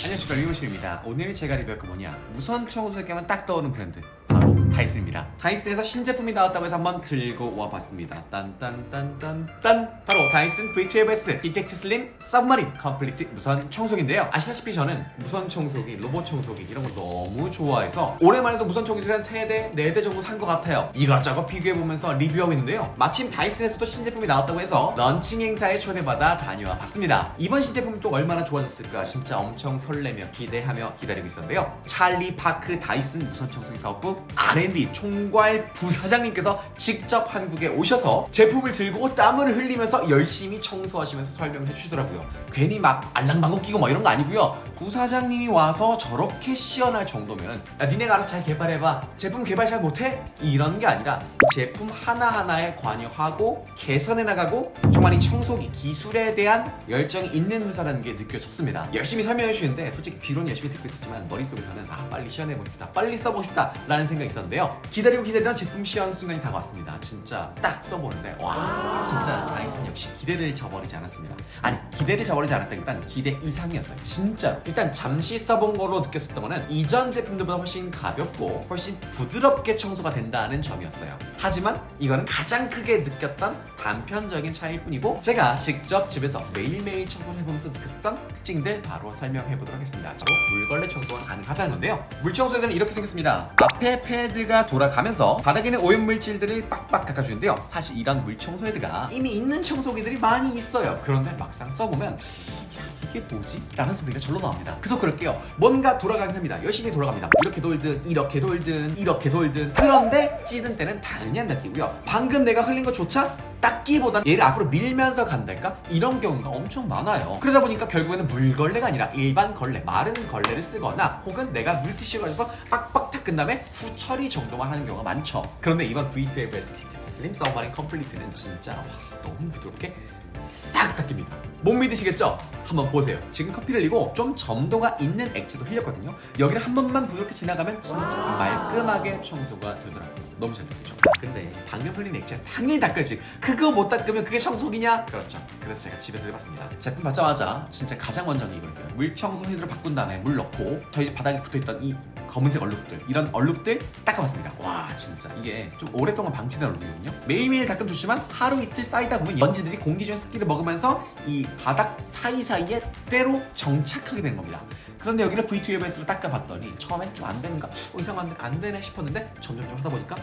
안녕하십니까, 리모실입니다. 오늘 제가 리뷰할 거 뭐냐, 무선 청소기 하면 딱 떠오르는 브랜드, 바로 다이슨입니다. 다이슨에서 신제품이 나왔다고 해서 한번 들고 와봤습니다. 딴딴딴딴딴, 바로 다이슨 V12S 디텍트 슬림 서브마린 컴플리트 무선 청소기인데요. 아시다시피 저는 무선 청소기, 로봇 청소기 이런 거 너무 좋아해서 올해만 해도 무선 청소기 한 3대, 4대 정도 산 것 같아요. 이것저것 비교해보면서 리뷰하고 있는데요. 마침 다이슨에서도 신제품이 나왔다고 해서 런칭 행사에 초대받아 다녀와 봤습니다. 이번 신제품이 또 얼마나 좋아졌을까 진짜 엄청 설레며 기대하며 기다리고 있었는데요. 찰리 파크 다이슨 무선 청소기 사업부 R&D 총괄 부사장님께서 직접 한국에 오셔서 제품을 들고 땀을 흘리면서 열심히 청소하시면서 설명해 주시더라고요. 괜히 막 알랑방구 끼고 뭐 이런 거 아니고요. 부사장님이 와서 저렇게 시연할 정도면은, 야, 니네가 알아서 잘 개발해봐, 제품 개발 잘 못해? 이런 게 아니라 제품 하나하나에 관여하고 개선해 나가고 정말 이 청소기 기술에 대한 열정이 있는 회사라는 게 느껴졌습니다. 열심히 설명해 주시는데 솔직히 귀로는 열심히 듣고 있었지만 머릿속에서는 빨리 시연해보고 싶다, 빨리 써보고 싶다 라는 생각이 있었는데요. 기다리고 기다리던 제품 시연 순간이 다가왔습니다. 진짜 딱 써보는데 와, 진짜 다이슨 역시 기대를 저버리지 않았습니다. 아니, 기대를 저버리지 않았다기보단 기대 이상이었어요. 진짜로. 일단 잠시 써본 걸로 느꼈었던 거는 이전 제품들보다 훨씬 가볍고 훨씬 부드럽게 청소가 된다는 점이었어요. 하지만 이거는 가장 크게 느꼈던 단편적인 차이일 뿐이고, 제가 직접 집에서 매일매일 청소를 해보면서 느꼈었던 특징들 바로 설명해보도록 하겠습니다. 바로 물걸레 청소가 가능하다는 건데요. 물청소기는 이렇게 생겼습니다. 앞에 패드가 돌아가면서 바닥에 있는 오염물질들을 빡빡 닦아주는데요. 사실 이런 물청소 헤드가 이미 있는 청소기들이 많이 있어요. 그런데 막상 써보면 이게 뭐지? 라는 소리가 절로 나옵니다. 그도 그럴게요. 뭔가 돌아가긴 합니다. 열심히 돌아갑니다. 이렇게 돌든 이렇게 돌든 이렇게 돌든. 그런데 찌든 때는 당연히 안 닦이고요. 방금 내가 흘린 것조차 닦기보다는 얘를 앞으로 밀면서 간달까? 이런 경우가 엄청 많아요. 그러다 보니까 결국에는 물걸레가 아니라 일반 걸레, 마른 걸레를 쓰거나 혹은 내가 물티슈를 가져서 빡빡 닦은 다음에 후처리 정도만 하는 경우가 많죠. 그런데 이번 V12S 디텍트 슬림 서브마린 컴플리트는 진짜 너무 부드럽게 싹 닦입니다. 못 믿으시겠죠? 한번 보세요. 지금 커피를 흘리고 좀 점도가 있는 액체도 흘렸거든요. 여기를 한 번만 부드럽게 지나가면 진짜 말끔하게 청소가 되더라고요. 너무 잘 닦이죠? 근데 방금 흘린 액체 당연히 닦아야지. 그거 못 닦으면 그게 청소기냐? 그렇죠. 그래서 제가 집에서 해봤습니다. 제품 받자마자 진짜 가장 먼저 하는 게 이거였어요. 물 청소 헤드를 바꾼 다음에 물 넣고 저희 집 바닥에 붙어있던 이 검은색 얼룩들, 이런 얼룩들 닦아봤습니다. 와, 진짜 이게 좀 오랫동안 방치된 얼룩이거든요. 매일매일 닦으면 좋지만 하루 이틀 쌓이다 보면 먼지들이 공기 중에 습기를 먹으면서 이 바닥 사이사이에 때로 정착하게 되는 겁니다. 그런데 여기를 V12S로 닦아봤더니 처음엔 좀 안 되는가? 이상한데 안 되네 싶었는데 점점 하다 보니까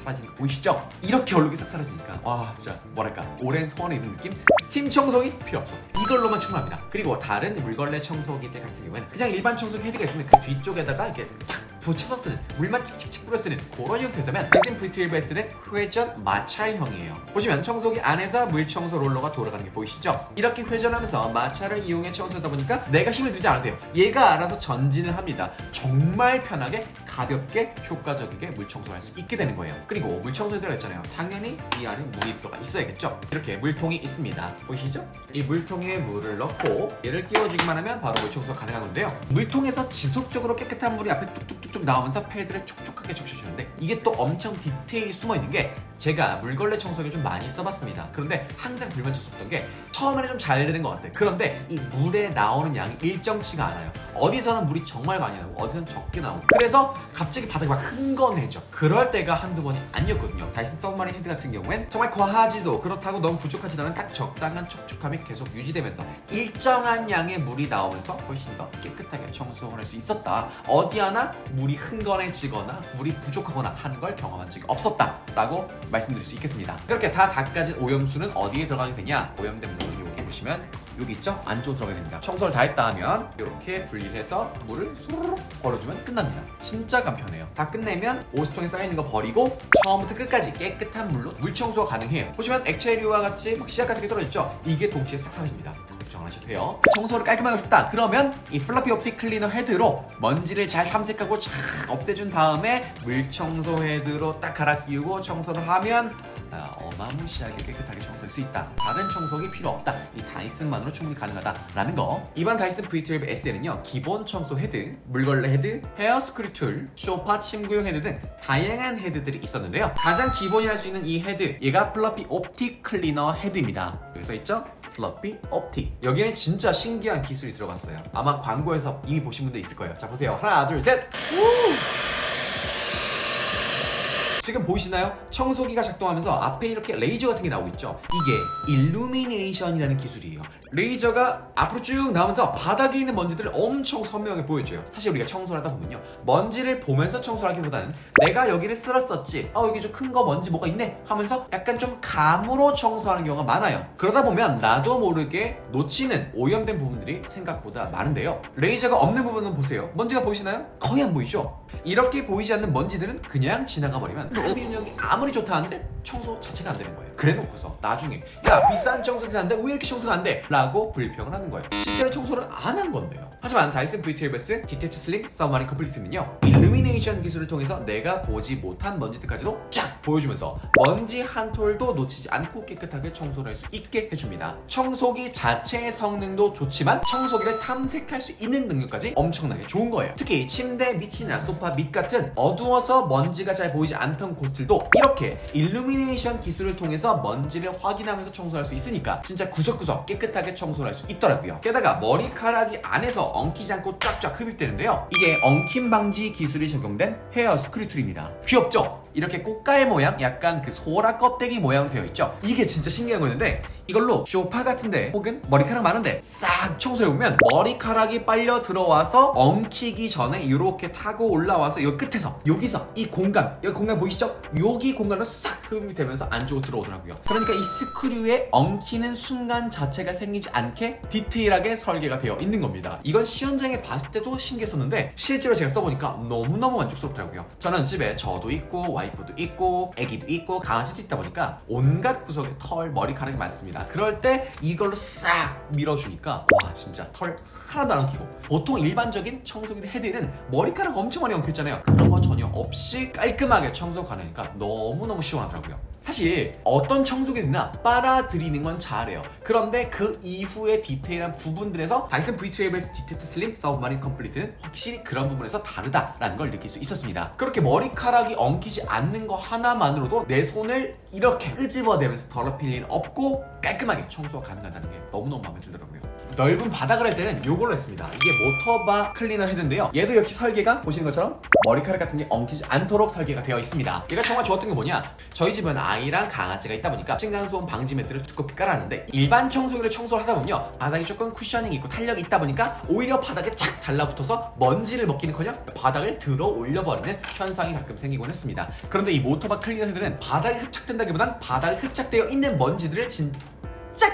사라지는 거 보이시죠? 이렇게 얼룩이 싹 사라지니까 와, 진짜 뭐랄까, 오랜 소원에 있는 느낌? 스팀 청소기 필요 없어. 이걸로만 충분합니다. 그리고 다른 물걸레 청소기들 같은 경우에는 그냥 일반 청소기 헤드가 있으면 그 뒤쪽에다가 이렇게 붙여서 쓰는, 물만 칙칙칙 뿌려 쓰는 그런 형태였다면 다이슨 V12S는 회전 마찰형이에요. 보시면 청소기 안에서 물청소 롤러가 돌아가는 게 보이시죠? 이렇게 회전하면서 마찰을 이용해 청소하다 보니까 내가 힘을 들지 않아도 돼요. 얘가 알아서 전진을 합니다. 정말 편하게, 가볍게, 효과적이게 물청소할 수 있게 되는 거예요. 그리고 물청소에 들어있잖아요. 당연히 이 안에 물이 들어가 있어야겠죠? 이렇게 물통이 있습니다. 보이시죠? 이 물통에 물을 넣고 얘를 끼워주기만 하면 바로 물청소가 가능한 건데요. 물통에서 지속적으로 깨끗한 물이 앞에 뚝뚝뚝 나오면서 패드를 촉촉하게 적셔주는데, 이게 또 엄청 디테일이 숨어있는 게, 제가 물걸레 청소기를 좀 많이 써봤습니다. 그런데 항상 불만족스럽던 게 처음에는 좀 잘 되는 것 같아요. 그런데 이 물에 나오는 양이 일정치가 않아요. 어디서는 물이 정말 많이 나오고 어디서는 적게 나오고, 그래서 갑자기 바닥이 막 흥건해져. 그럴 때가 한두 번이 아니었거든요. 다이슨 서브마린 헤드 같은 경우엔 정말 과하지도 그렇다고 너무 부족하지도 않은 딱 적당한 촉촉함이 계속 유지되면서 일정한 양의 물이 나오면서 훨씬 더 깨끗하게 청소를 할 수 있었다. 어디 하나 물이 흥건해지거나 물이 부족하거나 하는 걸 경험한 적이 없었다 라고 말씀드릴 수 있겠습니다. 그렇게 다 닦아진 오염수는 어디에 들어가게 되냐? 오염된 물은 여기 보시면 여기 있죠? 안쪽으로 들어가게 됩니다. 청소를 다 했다 하면 이렇게 분리를 해서 물을 소르륵 버려주면 끝납니다. 진짜 간편해요. 다 끝내면 오수통에 쌓여있는 거 버리고 처음부터 끝까지 깨끗한 물로 물 청소가 가능해요. 보시면 액체류와 같이 막 씨앗 같은 게 떨어졌죠? 이게 동시에 싹 사라집니다. 걱정 안 하셔도 돼요. 청소를 깔끔하게 하고 싶다 그러면 이 플러피 옵틱 클리너 헤드로 먼지를 잘 탐색하고 쫙 없애준 다음에 물 청소 헤드로 딱 갈아 끼우고 청소를 하면 어마무시하게 깨끗하게 청소할 수 있다. 다른 청소기 필요 없다. 이 다이슨만으로 충분히 가능하다라는 거. 이번 다이슨 V12S에는요, 기본 청소 헤드, 물걸레 헤드, 헤어 스크류 툴, 소파 침구용 헤드 등 다양한 헤드들이 있었는데요. 가장 기본이 할 수 있는 이 헤드, 얘가 플러피 옵틱 클리너 헤드입니다. 여기 써있죠? Fluffy Optic. 여기는 진짜 신기한 기술이 들어갔어요. 아마 광고에서 이미 보신 분들 있을 거예요. 자 보세요. 하나 둘 셋. 지금 보이시나요? 청소기가 작동하면서 앞에 이렇게 레이저 같은 게 나오고 있죠? 이게 일루미네이션이라는 기술이에요. 레이저가 앞으로 쭉 나오면서 바닥에 있는 먼지들을 엄청 선명하게 보여줘요. 사실 우리가 청소를 하다 보면요, 먼지를 보면서 청소를 하기보다는 내가 여기를 쓸었었지, 여기 좀 큰 거 먼지 뭐가 있네 하면서 약간 좀 감으로 청소하는 경우가 많아요. 그러다 보면 나도 모르게 놓치는 오염된 부분들이 생각보다 많은데요, 레이저가 없는 부분은 보세요. 먼지가 보이시나요? 거의 안 보이죠? 이렇게 보이지 않는 먼지들은 그냥 지나가 버리면 흡입력이 아무리 좋다 한들 청소 자체가 안 되는 거예요. 그래 놓고서 나중에 야 비싼 청소기 샀는데 왜 이렇게 청소가 안 돼? 라고 불평을 하는 거예요. 실제로 청소를 안 한 건데요. 하지만 다이슨 V12S 디텍트 슬림 서브마린 컴플리트는요, 일루미네이션 기술을 통해서 내가 보지 못한 먼지들까지도 쫙 보여주면서 먼지 한 톨도 놓치지 않고 깨끗하게 청소를 할 수 있게 해줍니다. 청소기 자체의 성능도 좋지만 청소기를 탐색할 수 있는 능력까지 엄청나게 좋은 거예요. 특히 침대 밑이나 소파 밑 같은 어두워서 먼지가 잘 보이지 않던 곳들도 이렇게 일루미네이션 기술을 통해서 먼지를 확인하면서 청소할 수 있으니까 진짜 구석구석 깨끗하게 청소를 할 수 있더라고요. 게다가 머리카락이 안에서 엉키지 않고 쫙쫙 흡입되는데요, 이게 엉킴 방지 기술이 적용된 헤어 스크류 툴입니다. 귀엽죠? 이렇게 꽃갈 모양, 약간 그 소라 껍데기 모양 되어 있죠? 이게 진짜 신기한 거였는데 이걸로 소파 같은데 혹은 머리카락 많은데 싹 청소해보면 머리카락이 빨려 들어와서 엉키기 전에 이렇게 타고 올라와서 이 끝에서 여기서 이 공간, 여기 공간 보이시죠? 여기 공간으로 싹 흡입이 되면서 안쪽으로 들어오더라고요. 그러니까 이 스크류에 엉키는 순간 자체가 생기지 않게 디테일하게 설계가 되어 있는 겁니다. 이건 시연장에 봤을 때도 신기했었는데 실제로 제가 써보니까 너무너무 만족스럽더라고요. 저는 집에 저도 있고 와이프도 있고 애기도 있고 강아지도 있다 보니까 온갖 구석에 털, 머리카락이 많습니다. 그럴 때 이걸로 싹 밀어주니까 와 진짜 털 하나도 안 엉키고, 보통 일반적인 청소기들 헤드에는 머리카락 엄청 많이 엉켰잖아요. 그런 거 전혀 없이 깔끔하게 청소 가능하니까 너무너무 시원하더라고요. 사실 어떤 청소기들이나 빨아들이는 건 잘해요. 그런데 그 이후의 디테일한 부분들에서 다이슨 V12S 디텍트 슬림 서브마린 컴플리트는 확실히 그런 부분에서 다르다라는 걸 느낄 수 있었습니다. 그렇게 머리카락이 엉키지 않는 거 하나만으로도 내 손을 이렇게 끄집어내면서 더럽힐 일 없고 깔끔하게 청소가 가능하다는 게 너무너무 마음에 들더라고요. 넓은 바닥을 할 때는 이걸로 했습니다. 이게 모터바 클리너 헤드인데요, 얘도 역시 설계가 보시는 것처럼 머리카락 같은 게 엉키지 않도록 설계가 되어 있습니다. 얘가 정말 좋았던 게 뭐냐, 저희 집은 아이랑 강아지가 있다 보니까 층간소음 방지 매트를 두껍게 깔았는데 일반 청소기를 청소를 하다 보면요, 바닥이 조금 쿠셔닝이 있고 탄력이 있다 보니까 오히려 바닥에 착 달라붙어서 먼지를 먹기는커녕 바닥을 들어 올려버리는 현상이 가끔 생기곤 했습니다. 그런데 이 모터바 클리너 헤드는 바닥에 흡착된다기보단 바닥에 흡착되어 있는 먼지들을 진짜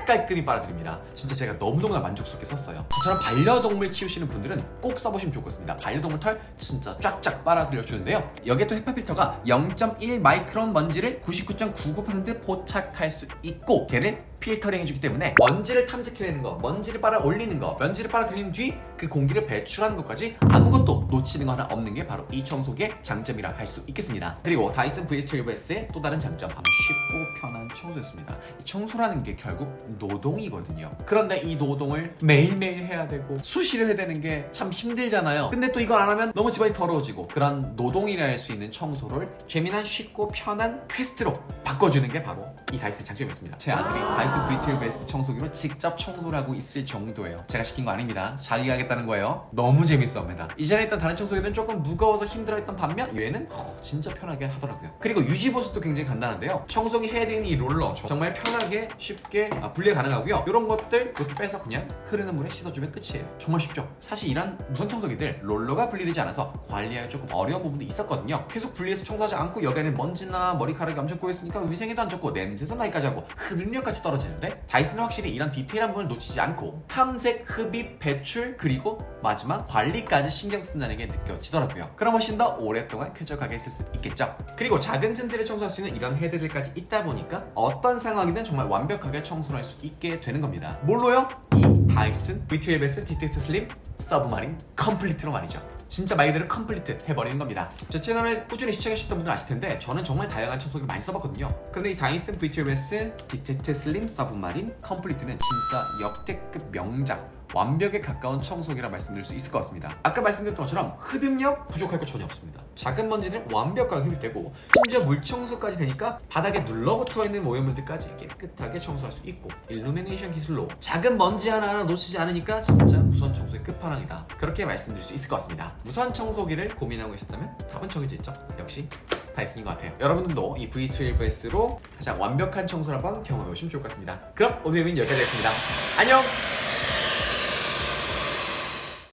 깔끔히 빨아들입니다. 진짜 제가 너무너무나 만족스럽게 썼어요. 저처럼 반려동물 키우시는 분들은 꼭 써보시면 좋을 것 같습니다. 반려동물 털 진짜 쫙쫙 빨아들여 주는데요, 여기에 또 헤파 필터가 0.1 마이크론 먼지를 99.99% 포착할 수 있고 걔를 필터링 해주기 때문에 먼지를 탐색해내는 거, 먼지를 빨아 올리는 거, 먼지를 빨아들이는 뒤 그 공기를 배출하는 것까지 아무것도 놓치는 거 하나 없는 게 바로 이 청소기의 장점이라 할 수 있겠습니다. 그리고 다이슨 V12S의 또 다른 장점, 바로 쉽고 편한 청소였습니다. 이 청소라는 게 결국 노동이거든요. 그런데 이 노동을 매일매일 해야 되고 수시로 해야 되는 게 참 힘들잖아요. 근데 또 이걸 안 하면 너무 집안이 더러워지고, 그런 노동이라 할 수 있는 청소를 재미난 쉽고 편한 퀘스트로 바꿔주는 게 바로 이 다이슨의 장점이었습니다. 제 아들이 다이슨 V12S 청소기로 직접 청소를 하고 있을 정도예요. 제가 시킨 거 아닙니다. 자기가 하겠다는 거예요. 너무 재밌어합니다. 이전에 있던 다른 청소기들은 조금 무거워서 힘들어했던 반면 얘는 진짜 편하게 하더라고요. 그리고 유지 보수도 굉장히 간단한데요, 청소기 헤드인 이 롤러 정말 편하게 쉽게 분리 가능하고요. 이런 것들 이렇게 빼서 그냥 흐르는 물에 씻어주면 끝이에요. 정말 쉽죠? 사실 이런 무선 청소기들 롤러가 분리되지 않아서 관리하기 조금 어려운 부분도 있었거든요. 계속 분리해서 청소하지 않고 여기 안에 먼지나 머리카락이 엄청 꼬였으니까 위생에도 안 좋고 냄새도 나기까지 하고 흡입력까지 떨어지는데, 다이슨은 확실히 이런 디테일한 부분을 놓치지 않고 탐색, 흡입, 배출, 그리고 마지막 관리까지 신경 쓴다는 게 느껴지더라고요. 그럼 훨씬 더 오랫동안 쾌적하게 쓸 수 있겠죠. 그리고 작은 틈들을 청소할 수 있는 이런 헤드들까지 있다 보니까 어떤 상황이든 정말 완벽하게 청소를 할 수 있게 되는 겁니다. 뭘로요? 이 다이슨 V12S 디텍트 슬림 서브마린 컴플리트로 말이죠. 진짜 말 그대로 컴플리트 해버리는 겁니다. 제 채널을 꾸준히 시청해주셨던 분들은 아실 텐데 저는 정말 다양한 청소기를 많이 써봤거든요. 그런데 이 다이슨 V12S 디텍트 슬림 서브마린 컴플리트는 진짜 역대급 명작, 완벽에 가까운 청소기라 말씀드릴 수 있을 것 같습니다. 아까 말씀드렸던 것처럼 흡입력 부족할 거 전혀 없습니다. 작은 먼지들은 완벽하게 흡입되고 심지어 물청소까지 되니까 바닥에 눌러붙어 있는 오염물들까지 깨끗하게 청소할 수 있고 일루미네이션 기술로 작은 먼지 하나하나 놓치지 않으니까 진짜 무선 청소의 끝판왕이다. 그렇게 말씀드릴 수 있을 것 같습니다. 무선 청소기를 고민하고 계신다면 답은 정해져 있죠. 역시 다이슨인 것 같아요. 여러분들도 이 V12S로 가장 완벽한 청소를 한번 경험해보시면 좋을 것 같습니다. 그럼 오늘 의미는 여기까지 하겠습니다. 안녕!